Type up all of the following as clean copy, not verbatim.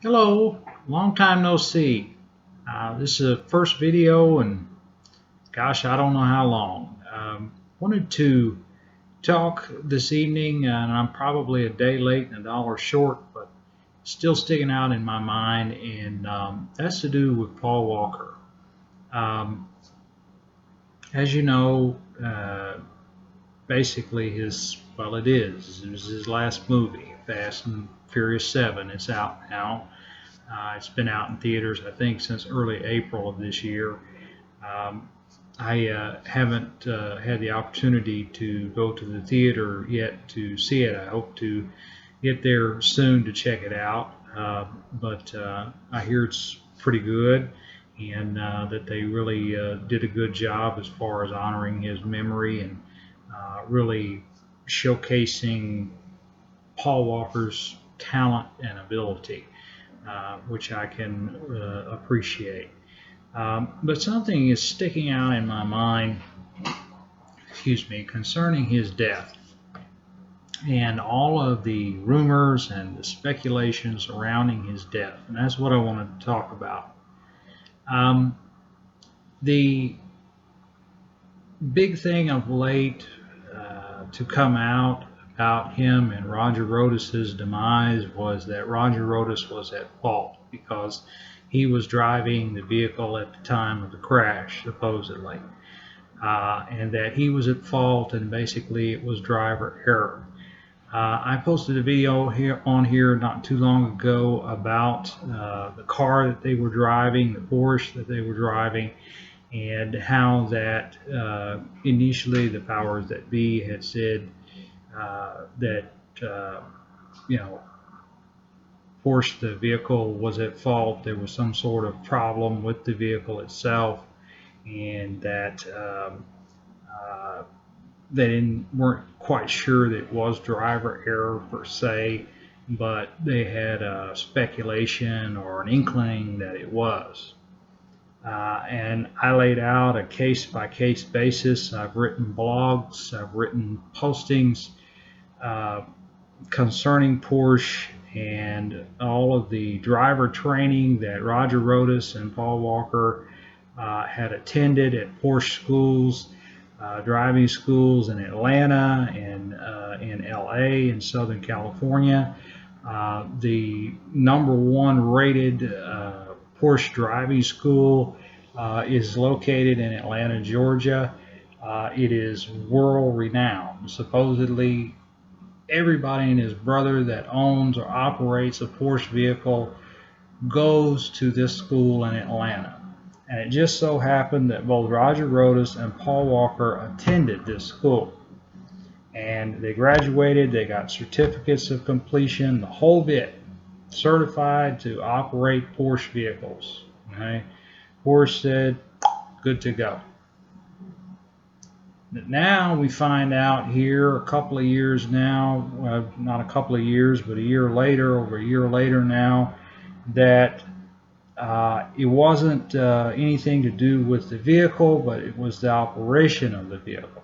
Hello, long time no see. This is the first video, and gosh, I don't know how long. Wanted to talk this evening, and I'm probably a day late and a dollar short, but still sticking out in my mind, and that's to do with Paul Walker. Um, as you know, basically it was his last movie, Fast and Furious 7. It's out now. It's been out in theaters, I think, since early April of this year. Um, I haven't had the opportunity to go to the theater yet to see it. I hope to get there soon to check it out. But I hear it's pretty good, and that they really did a good job as far as honoring his memory and really showcasing Paul Walker's talent and ability, which I can appreciate. But something is sticking out in my mind, concerning his death and all of the rumors and the speculation surrounding his death. And that's what I wanted to talk about. Um, the big thing of late to come out about him and Roger Rodas' demise was that Roger Rodas was at fault because he was driving the vehicle at the time of the crash, supposedly, and that he was at fault, and basically it was driver error. I posted a video here not too long ago about the car that they were driving, the Porsche that they were driving, and how that initially the powers that be had said that you know Porsche, the vehicle, was at fault. There was some sort of problem with the vehicle itself, and that they weren't quite sure that it was driver error per se, but they had a speculation or an inkling that it was. And I laid out a case-by-case basis. I've written blogs, I've written postings concerning Porsche and all of the driver training that Roger Rodas and Paul Walker had attended at Porsche schools, driving schools in Atlanta and in LA in Southern California. The #1 rated Porsche driving school is located in Atlanta, Georgia. It is world renowned. Supposedly, everybody and his brother that owns or operates a Porsche vehicle goes to this school in Atlanta. And it just so happened that both Roger Rodas and Paul Walker attended this school. And they graduated, they got certificates of completion, the whole bit, certified to operate Porsche vehicles. Okay? Porsche said, good to go. Now we find out here a couple of years now, not a couple of years, but over a year later now, that it wasn't anything to do with the vehicle, but it was the operation of the vehicle.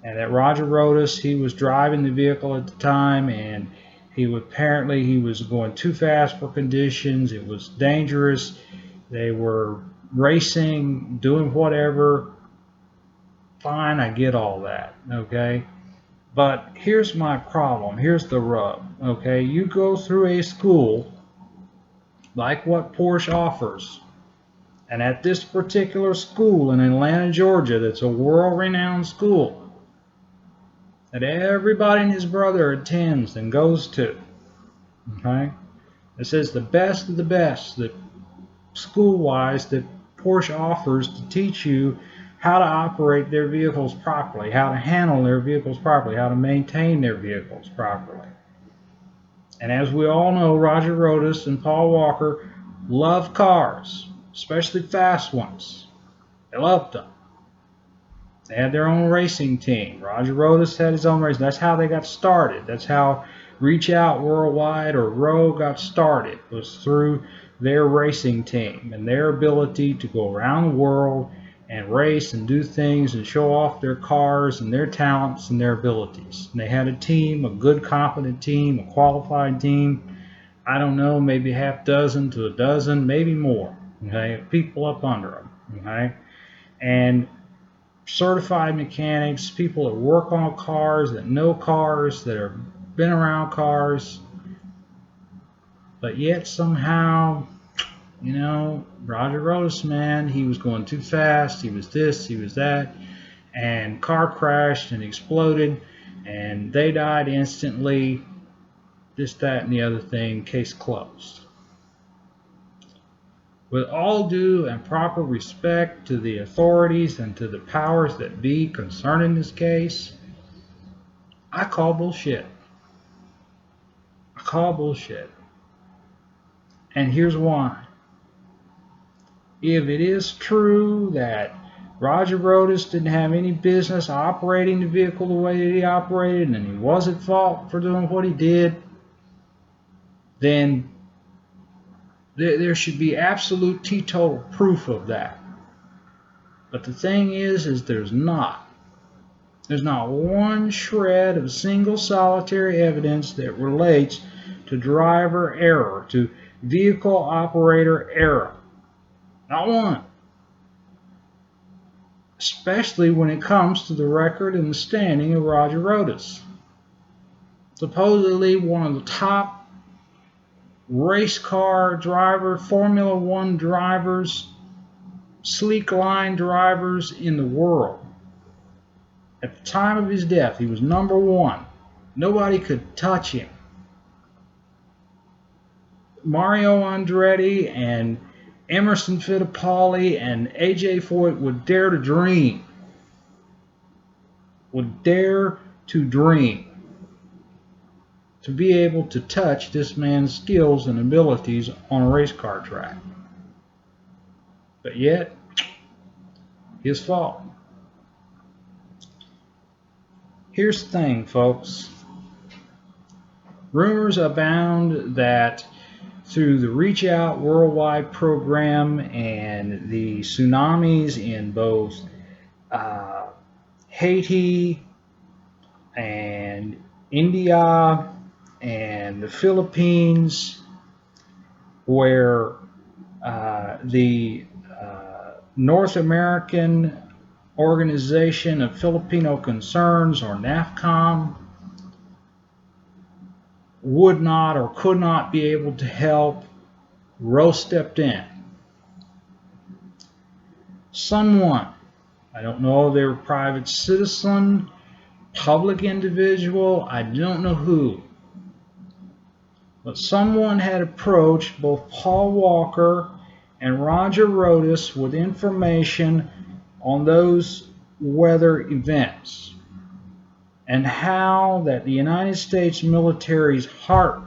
And that Roger Rodas, he was driving the vehicle at the time, and he was going too fast for conditions. It was dangerous. They were racing, doing whatever. Fine, I get all that, okay? But here's my problem. Here's the rub, okay? You go through a school like what Porsche offers, and at this particular school in Atlanta, Georgia, that's a world-renowned school that everybody and his brother attends and goes to, okay? It says the best of the best that school-wise that Porsche offers to teach you how to operate their vehicles properly, how to handle their vehicles properly, how to maintain their vehicles properly. And as we all know, Roger Rodas and Paul Walker love cars, especially fast ones. They loved them. They had their own racing team. Roger Rodas had his own racing. That's how they got started. That's how Reach Out Worldwide, or ROW, got started, was through their racing team and their ability to go around the world and race and do things and show off their cars and their talents and their abilities. And they had a team, a good, competent team, a qualified team, I don't know, maybe half dozen to a dozen, maybe more, okay, people up under him, okay, and certified mechanics, people that work on cars, that know cars, that have been around cars, but yet somehow, Roger Rodas, man, he was going too fast, he was this, he was that, and car crashed and exploded, and they died instantly, this, that, and the other thing, case closed. With all due and proper respect to the authorities and to the powers that be concerning this case, I call bullshit. I call bullshit. And here's why. If it is true that Roger Rodas didn't have any business operating the vehicle the way that he operated and he was at fault for doing what he did, then there should be absolute teetotal proof of that. But the thing is there's not. There's not one shred of single solitary evidence that relates to driver error, to vehicle operator error. Not one. Especially when it comes to the record and the standing of Roger Rodas. Supposedly one of the top race car driver, Formula One drivers, sleek line drivers in the world. At the time of his death, he was number one. Nobody could touch him. Mario Andretti and Emerson Fittipaldi and AJ Foyt would dare to dream. Would dare to dream to be able to touch this man's skills and abilities on a race car track. But yet, his fault. Here's the thing, folks. Rumors abound that through the Reach Out Worldwide program and the tsunamis in both Haiti and India and the Philippines, where the North American Organization of Filipino Concerns, or NAFCOM, would not or could not be able to help, Rose stepped in. Someone, I don't know if they were a private citizen, public individual, I don't know who, but someone had approached both Paul Walker and Roger Rodas with information on those weather events, and how that the United States military's HARP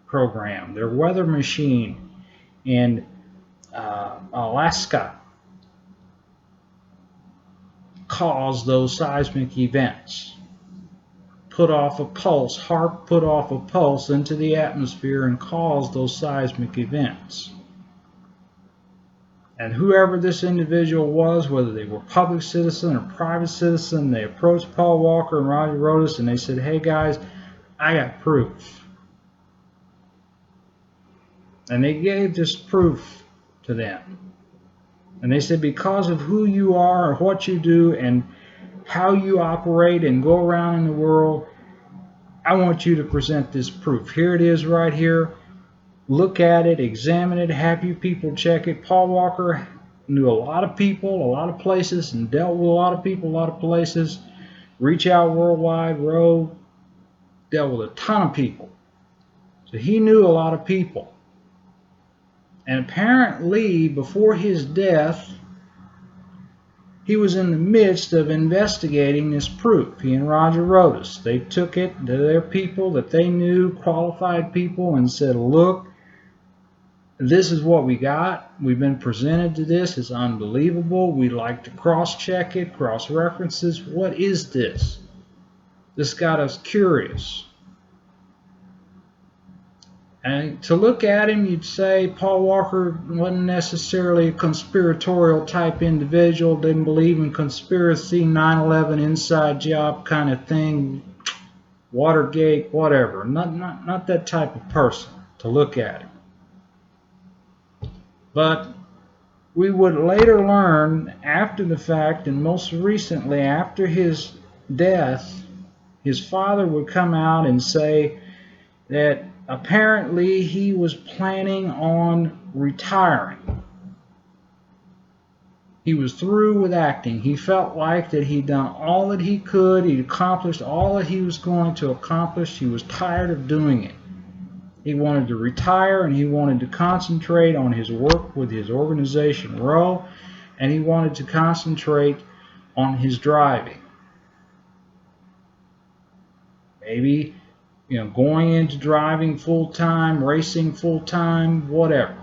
program, their weather machine in Alaska, caused those seismic events. Put off a pulse, HARP put off a pulse into the atmosphere and caused those seismic events. And whoever this individual was, whether they were public citizen or private citizen, they approached Paul Walker and Roger Rodas and they said, hey guys, I got proof. And they gave this proof to them. And they said, because of who you are or what you do and how you operate and go around in the world, I want you to present this proof. Here it is right here. Look at it, examine it, have you people check it. Paul Walker knew a lot of people, a lot of places, and dealt with a lot of people, a lot of places. Reach Out Worldwide, Road, dealt with a ton of people. So he knew a lot of people. And apparently, before his death, he was in the midst of investigating this proof. He and Roger Rodas, they took it to their people that they knew, qualified people, and said, look, this is what we got. We've been presented to this. It's unbelievable. We'd like to cross-check it, cross-references. What is this? This got us curious. And to look at him, you'd say Paul Walker wasn't necessarily a conspiratorial type individual, didn't believe in conspiracy, 9/11 inside job kind of thing, Watergate, whatever. Not that type of person. to look at him. But we would later learn after the fact, and most recently after his death, his father would come out and say that apparently he was planning on retiring. He was through with acting. He felt like that he'd done all that he could. He'd accomplished all that he was going to accomplish. He was tired of doing it. He wanted to retire, and he wanted to concentrate on his work with his organization, Row, and he wanted to concentrate on his driving. Maybe, going into driving full-time, racing full-time, whatever.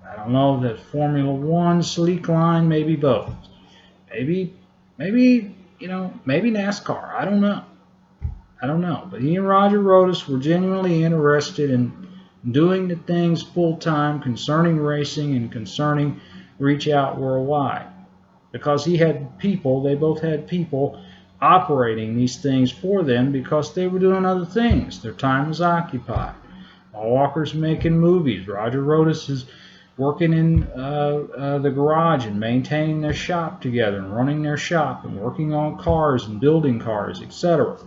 I don't know, that Formula One, sleek line, maybe both. Maybe NASCAR. I don't know. But he and Roger Rodas were genuinely interested in doing the things full-time concerning racing and concerning Reach Out Worldwide. Because they both had people operating these things for them because they were doing other things. Their time was occupied. Paul Walker's making movies. Roger Rodas is working in the garage and maintaining their shop together and running their shop and working on cars and building cars, etc.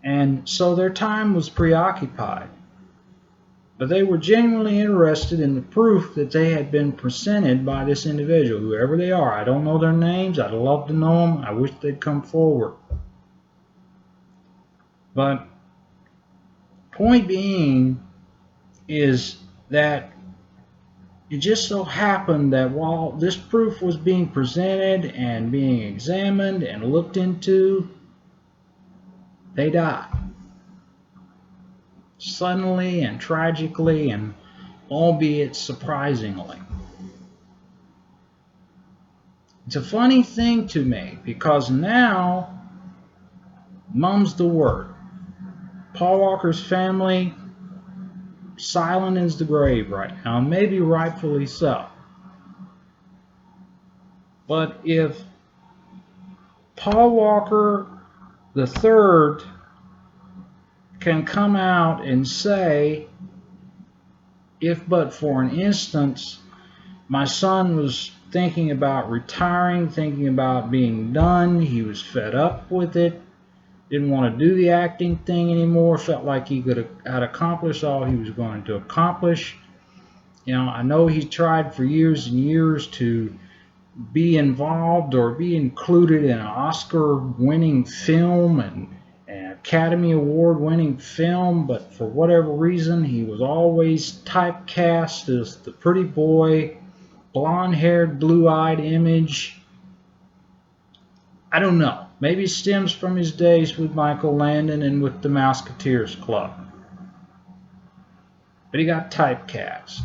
And so their time was preoccupied. But they were genuinely interested in the proof that they had been presented by this individual, whoever they are. I don't know their names. I'd love to know them. I wish they'd come forward. But point being is that it just so happened that while this proof was being presented and being examined and looked into, they died. Suddenly and tragically, and albeit surprisingly. It's a funny thing to me because now mum's the word. Paul Walker's family, silent as the grave right now, and maybe rightfully so. But if Paul Walker III can come out and say, if but for an instance, my son was thinking about retiring, thinking about being done, he was fed up with it, didn't want to do the acting thing anymore, felt like he had accomplished all he was going to accomplish. I know he tried for years and years to be involved or be included in an Oscar-winning film and an Academy Award-winning film, but for whatever reason, he was always typecast as the pretty boy, blonde-haired, blue-eyed image. I don't know. Maybe it stems from his days with Michael Landon and with the Mouseketeers Club. But he got typecast.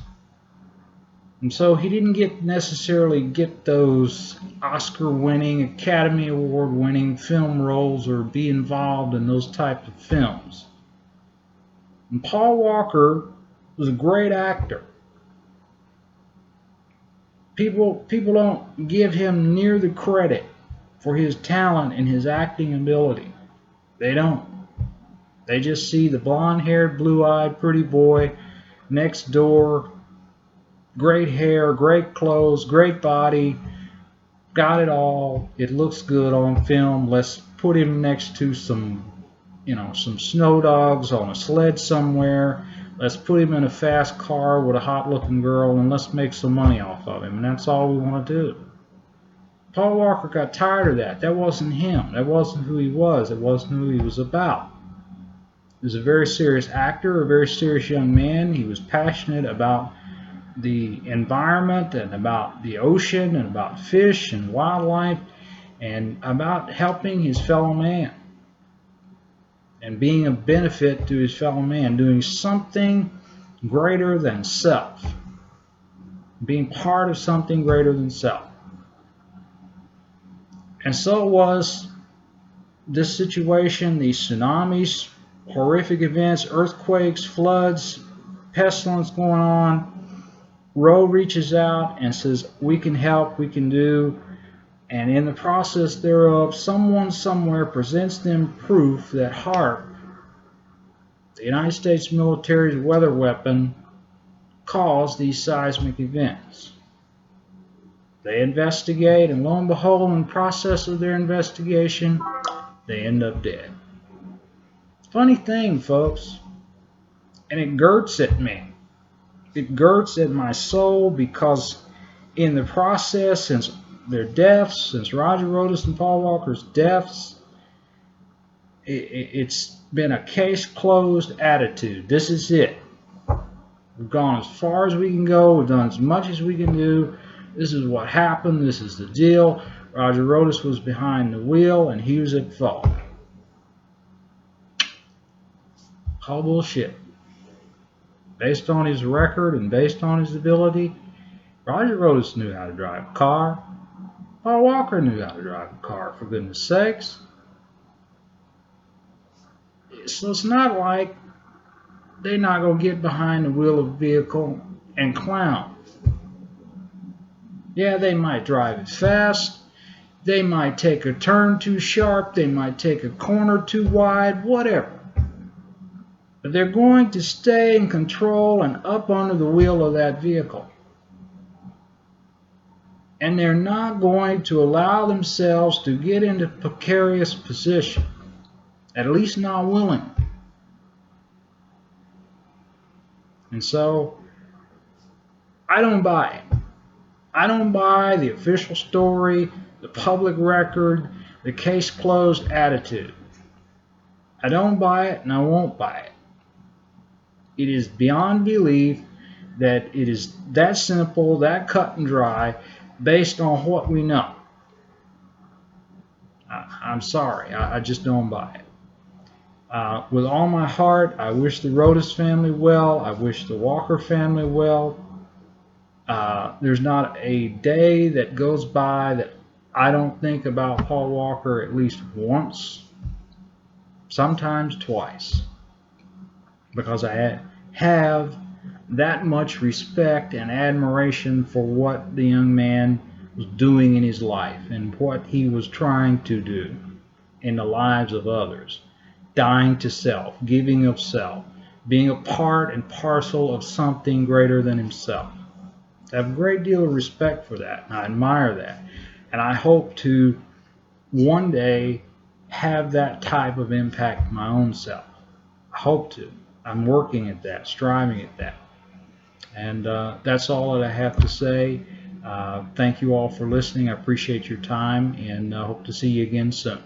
And so he didn't necessarily get those Oscar-winning, Academy Award-winning film roles or be involved in those types of films. And Paul Walker was a great actor. People don't give him near the credit for his talent and his acting ability. They don't. They just see the blonde-haired, blue-eyed, pretty boy next door, great hair, great clothes, great body, got it all. It looks good on film. Let's put him next to some snow dogs on a sled somewhere. Let's put him in a fast car with a hot-looking girl, and let's make some money off of him. And that's all we want to do. Paul Walker got tired of that. That wasn't him. That wasn't who he was. It wasn't who he was about. He was a very serious actor, a very serious young man. He was passionate about the environment and about the ocean and about fish and wildlife and about helping his fellow man and being a benefit to his fellow man, doing something greater than self, being part of something greater than self. And so was this situation, these tsunamis, horrific events, earthquakes, floods, pestilence going on. Roe reaches out and says, we can help, we can do. And in the process thereof, someone somewhere presents them proof that HAARP The United States military's weather weapon caused these seismic events. They investigate, and lo and behold, in the process of their investigation, they end up dead. Funny thing, folks, and it gurts at me. It gurts at my soul because in the process, since their deaths, since Roger Rodas and Paul Walker's deaths, it's been a case closed attitude. This is it. We've gone as far as we can go. We've done as much as we can do. This is what happened. This is the deal. Roger Rodas was behind the wheel and he was at fault. All bullshit. Based on his record and based on his ability, Roger Rodas knew how to drive a car. Paul Walker knew how to drive a car, for goodness sakes. So it's not like they're not going to get behind the wheel of a vehicle and clown. Yeah, they might drive it fast. They might take a turn too sharp. They might take a corner too wide, whatever. But they're going to stay in control and up under the wheel of that vehicle. And they're not going to allow themselves to get into precarious position, at least not willingly. And so, I don't buy it. I don't buy the official story, the public record, the case closed attitude. I don't buy it and I won't buy it. It is beyond belief that it is that simple, that cut and dry, based on what we know. I'm sorry, I just don't buy it. With all my heart, I wish the Rodas family well. I wish the Walker family well. There's not a day that goes by that I don't think about Paul Walker at least once, sometimes twice, because I have that much respect and admiration for what the young man was doing in his life and what he was trying to do in the lives of others. Dying to self, giving of self, being a part and parcel of something greater than himself. I have a great deal of respect for that, and I admire that. And I hope to one day have that type of impact my own self. I hope to. I'm working at that, striving at that. And that's all that I have to say. Thank you all for listening. I appreciate your time, and I hope to see you again soon.